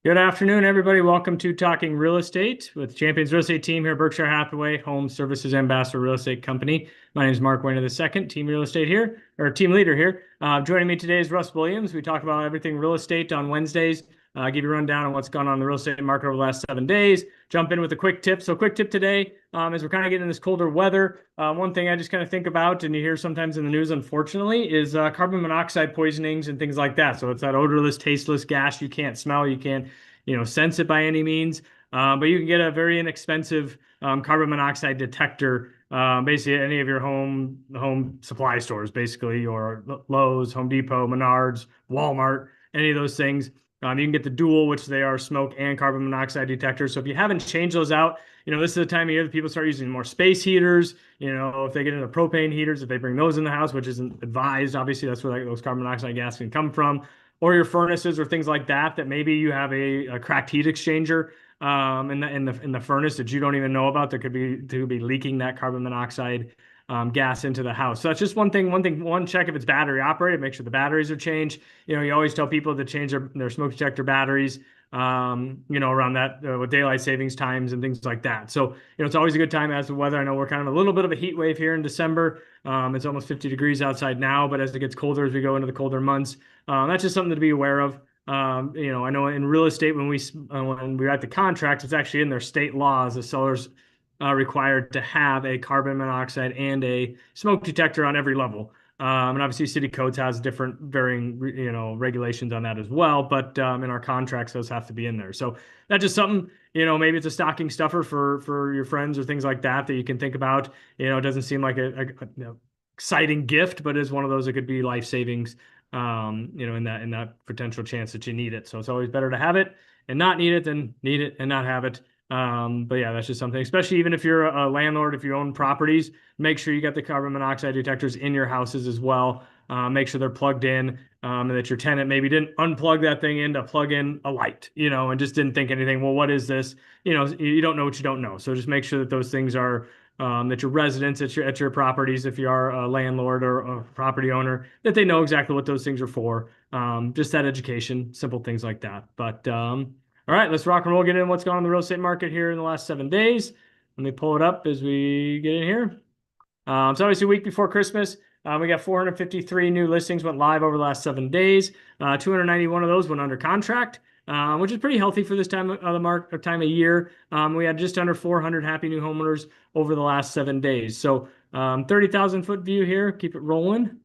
Good afternoon, everybody. Welcome to Talking Real Estate with Champions Real Estate Team here at Berkshire Hathaway Home Services Ambassador Real Estate Company. My name is Mark Wehner II, Team Real Estate here, or Team Leader here. Joining me today is Russ Williams. We talk about everything real estate on Wednesdays. Give you a rundown on what's gone on in the real estate market over the last 7 days. Jump in with a quick tip. So, quick tip today, as we're kind of getting this colder weather, one thing I just kind of think about, and you hear sometimes in the news, unfortunately, is carbon monoxide poisonings and things like that. So it's that odorless, tasteless gas you can't smell, you can't, sense it by any means. But you can get a very inexpensive carbon monoxide detector, basically any of your home supply stores, basically, or Lowe's, Home Depot, Menards, Walmart, any of those things. You can get the dual, which they are smoke and carbon monoxide detectors. So if you haven't changed those out, this is the time of year that people start using more space heaters. If they get into propane heaters, if they bring those in the house, which isn't advised, obviously that's where those carbon monoxide gas can come from, or your furnaces or things like that, that maybe you have a cracked heat exchanger in the furnace that you don't even know about that could be leaking that carbon monoxide gas into the house. So that's just one thing. One, check if it's battery operated, make sure the batteries are changed. You always tell people to change their smoke detector batteries, around that with daylight savings times and things like that. So, it's always a good time as the weather. I know we're kind of a little bit of a heat wave here in December. It's almost 50 degrees outside now, but as it gets colder, as we go into the colder months, that's just something to be aware of. I know in real estate, when we write the contracts, it's actually in their state laws. The sellers required to have a carbon monoxide and a smoke detector on every level. And obviously, city codes has different varying, regulations on that as well. But in our contracts, those have to be in there. So that's just something, maybe it's a stocking stuffer for your friends or things like that you can think about. It doesn't seem like a exciting gift, but is one of those that could be life savings. In that potential chance that you need it. So it's always better to have it and not need it than need it and not have it. But yeah, that's just something, especially even if you're a landlord, if you own properties, make sure you got the carbon monoxide detectors in your houses as well. Make sure they're plugged in, and that your tenant maybe didn't unplug that thing in to plug in a light, and just didn't think anything. Well, what is this? You don't know what you don't know. So just make sure that those things are, that your residents at your properties, if you are a landlord or a property owner, that they know exactly what those things are for. Just that education, simple things like that. But all right, let's rock and roll. Get in what's going on in the real estate market here in the last 7 days. Let me pull it up as we get in here. So obviously, a week before Christmas, we got 453 new listings went live over the last 7 days. 291 of those went under contract, which is pretty healthy for this time of the time of year. We had just under 400 happy new homeowners over the last 7 days. So 30,000 foot view here. Keep it rolling.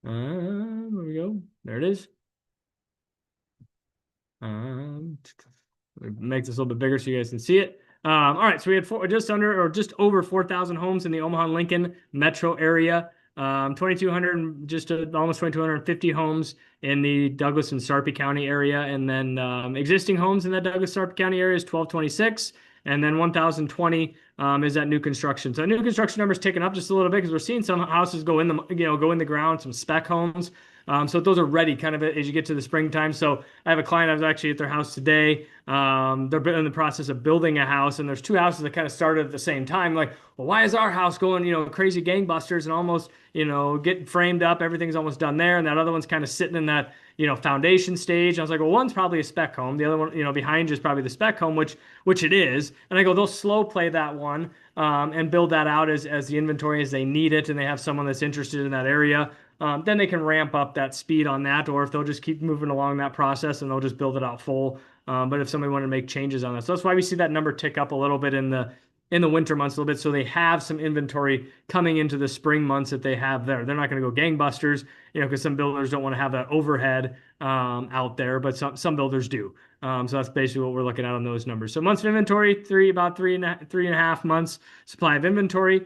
There we go. There it is. Make this a little bit bigger so you guys can see it. All right, so we had just over 4,000 homes in the Omaha and Lincoln metro area. 2,200, just almost 2,250 homes in the Douglas and Sarpy County area, and then existing homes in that Douglas Sarpy County area is 1,226, and then 1,020 is that new construction. So new construction numbers ticking up just a little bit because we're seeing some houses go in the ground, some spec homes. So those are ready kind of as you get to the springtime. So I have a client, I was actually at their house today. They're in the process of building a house, and there's two houses that kind of started at the same time. Like, well, why is our house going, crazy gangbusters and almost, getting framed up? Everything's almost done there. And that other one's kind of sitting in that, foundation stage. And I was like, well, one's probably a spec home. The other one, behind you is probably the spec home, which it is. And I go, they'll slow play that one, and build that out as the inventory as they need it. And they have someone that's interested in that area. Then they can ramp up that speed on that, or if they'll just keep moving along that process and they'll just build it out full. But if somebody wanted to make changes on that, so that's why we see that number tick up a little bit in the winter months a little bit. So they have some inventory coming into the spring months that they have there. They're not going to go gangbusters, because some builders don't want to have that overhead out there, but some builders do. So that's basically what we're looking at on those numbers. So months of inventory, about three and a half months supply of inventory.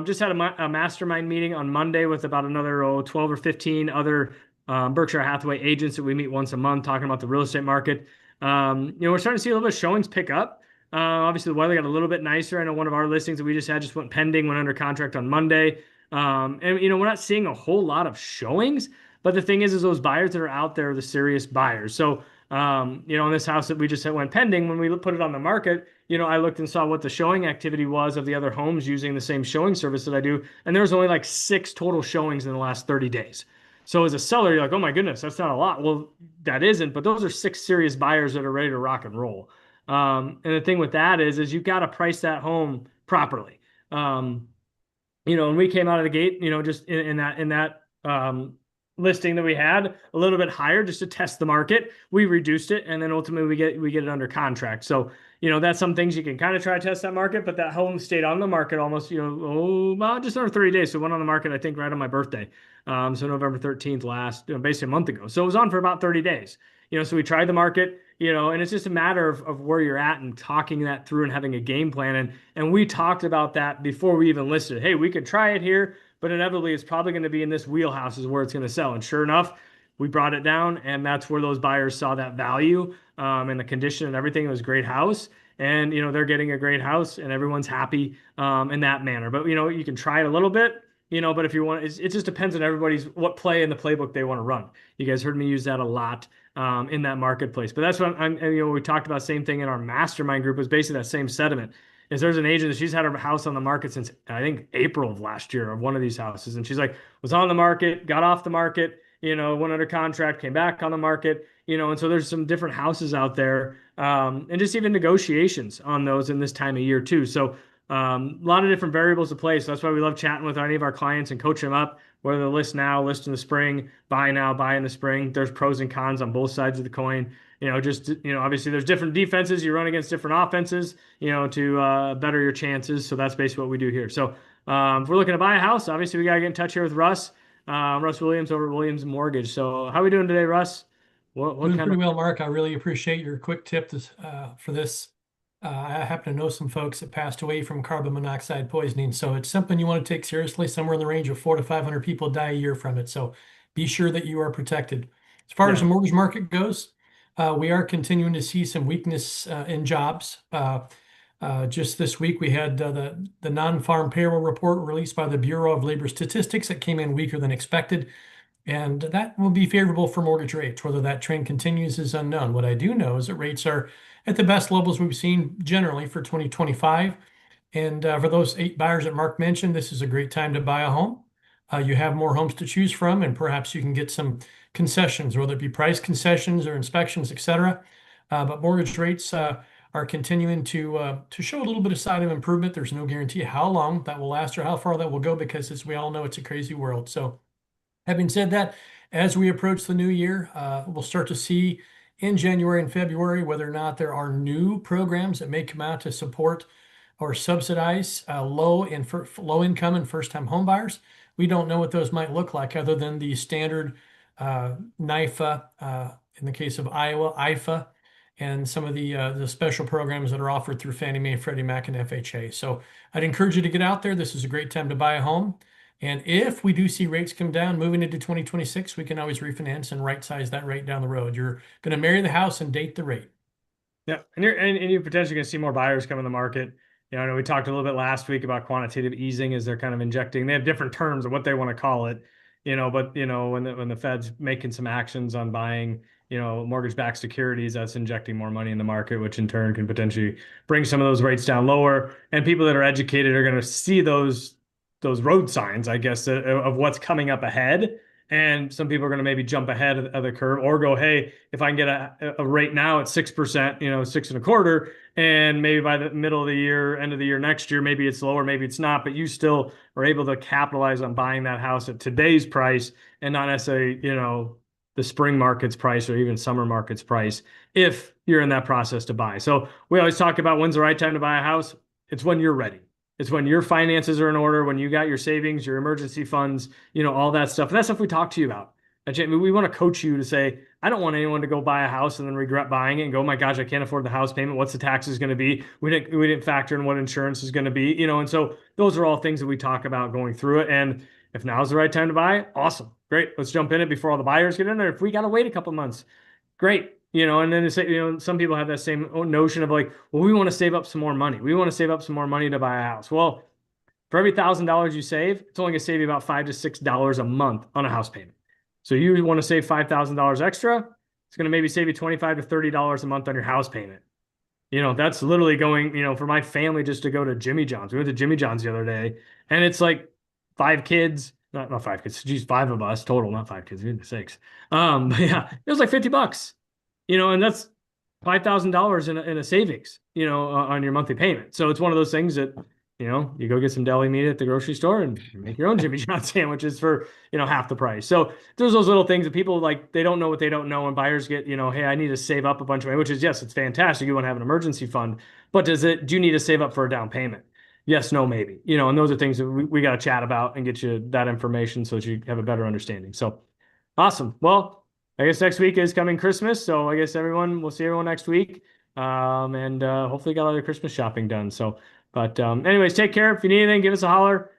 Just had a mastermind meeting on Monday with about another 12 or 15 other Berkshire Hathaway agents that we meet once a month talking about the real estate market. We're starting to see a little bit of showings pick up. Obviously, the weather got a little bit nicer. I know one of our listings that we just had just went pending, went under contract on Monday. And we're not seeing a whole lot of showings, but the thing is those buyers that are out there are the serious buyers. So, in this house that we just went pending, when we put it on the market, I looked and saw what the showing activity was of the other homes using the same showing service that I do. And there was only like 6 total showings in the last 30 days. So as a seller, you're like, oh my goodness, that's not a lot. Well, that isn't, but those are six serious buyers that are ready to rock and roll. And the thing with that is you've got to price that home properly. Um, and we came out of the gate, just in that listing that we had a little bit higher just to test the market. We reduced it, and then ultimately we get it under contract. So, that's some things you can kind of try to test that market, but that home stayed on the market almost, about just under 30 days. So it went on the market, I think, right on my birthday. So November 13th last, basically a month ago. So it was on for about 30 days. So we tried the market, and it's just a matter of where you're at and talking that through and having a game plan. And we talked about that before we even listed. Hey, we could try it here, but inevitably it's probably going to be in this wheelhouse is where it's going to sell. And sure enough, we brought it down, and that's where those buyers saw that value, and the condition and everything. It was a great house, and they're getting a great house, and everyone's happy in that manner. But you can try it a little bit. But if you want, it just depends on everybody's what play in the playbook they want to run. You guys heard me use that a lot in that marketplace. But that's what we talked about. Same thing in our mastermind group was basically that same sentiment. Is there's an agent that she's had her house on the market since I think April of last year of one of these houses, and she's like was on the market, got off the market, went under contract, came back on the market, and so there's some different houses out there, and just even negotiations on those in this time of year too. So a lot of different variables to play. So that's why we love chatting with any of our clients and coach them up, whether they list now, list in the spring, buy now, buy in the spring. There's pros and cons on both sides of the coin. Obviously there's different defenses. You run against different offenses, to better your chances. So that's basically what we do here. So if we're looking to buy a house, obviously we got to get in touch here with Russ Williams over at Williams Mortgage. So how are we doing today, Russ? What doing pretty well, Mark. I really appreciate your quick tip for this. I happen to know some folks that passed away from carbon monoxide poisoning, so it's something you want to take seriously. Somewhere in the range of 400 to 500 people die a year from it, so be sure that you are protected. As far as the mortgage market goes, we are continuing to see some weakness in jobs. Just this week, we had the non-farm payroll report released by the Bureau of Labor Statistics that came in weaker than expected. And that will be favorable for mortgage rates. Whether that trend continues is unknown. What I do know is that rates are at the best levels we've seen generally for 2025. And for those 8 buyers that Mark mentioned, this is a great time to buy a home. You have more homes to choose from, and perhaps you can get some concessions, whether it be price concessions or inspections, etc. But mortgage rates are continuing to show a little bit of sign of improvement. There's no guarantee how long that will last or how far that will go, because as we all know, it's a crazy world. So having said that, as we approach the new year, we'll start to see in January and February whether or not there are new programs that may come out to support or subsidize low income and first-time home buyers. We don't know what those might look like other than the standard NIFA, in the case of Iowa, IFA, and some of the special programs that are offered through Fannie Mae, Freddie Mac, and FHA. So I'd encourage you to get out there. This is a great time to buy a home. And if we do see rates come down moving into 2026, we can always refinance and right-size that rate down the road. You're going to marry the house and date the rate. Yeah, and you're potentially going to see more buyers come in the market. I know we talked a little bit last week about quantitative easing as they're kind of injecting. They have different terms of what they want to call it, but when the Fed's making some actions on buying, mortgage-backed securities, that's injecting more money in the market, which in turn can potentially bring some of those rates down lower. And people that are educated are going to see those road signs, I guess, of what's coming up ahead. And some people are going to maybe jump ahead of the curve or go, hey, if I can get a rate now at 6%, 6.25%, and maybe by the middle of the year, end of the year next year, maybe it's lower, maybe it's not, but you still are able to capitalize on buying that house at today's price and not necessarily, the spring market's price or even summer market's price if you're in that process to buy. So we always talk about when's the right time to buy a house. It's when you're ready. It's when your finances are in order, when you got your savings, your emergency funds, all that stuff. And that's stuff we talk to you about. We want to coach you to say, I don't want anyone to go buy a house and then regret buying it and go, oh my gosh, I can't afford the house payment. What's the taxes going to be? We didn't factor in what insurance is going to be, and so those are all things that we talk about going through it. And if now's the right time to buy, awesome. Great. Let's jump in it before all the buyers get in there. If we got to wait a couple months, great. And then some people have that same notion of like, well, we want to save up some more money. We want to save up some more money to buy a house. Well, for every $1,000 you save, it's only going to save you about $5 to $6 a month on a house payment. So you want to save $5,000 extra, it's going to maybe save you $25 to $30 a month on your house payment. That's literally going, for my family just to go to Jimmy John's. We went to Jimmy John's the other day, and it's like 5 kids, not five kids, geez, five of us total, not five kids, goodness sakes. But yeah, it was like $50, and that's $5,000 in a savings, on your monthly payment. So it's one of those things that, you go get some deli meat at the grocery store and make your own Jimmy John sandwiches for, half the price. So there's those little things that people like, they don't know what they don't know. And buyers get, hey, I need to save up a bunch of money, which is, yes, it's fantastic. You want to have an emergency fund, but do you need to save up for a down payment? Yes, no, maybe, and those are things that we got to chat about and get you that information so that you have a better understanding. So awesome. Well, I guess next week is coming Christmas. So I guess we'll see everyone next week. And hopefully got all your Christmas shopping done. So, but anyways, take care. If you need anything, give us a holler.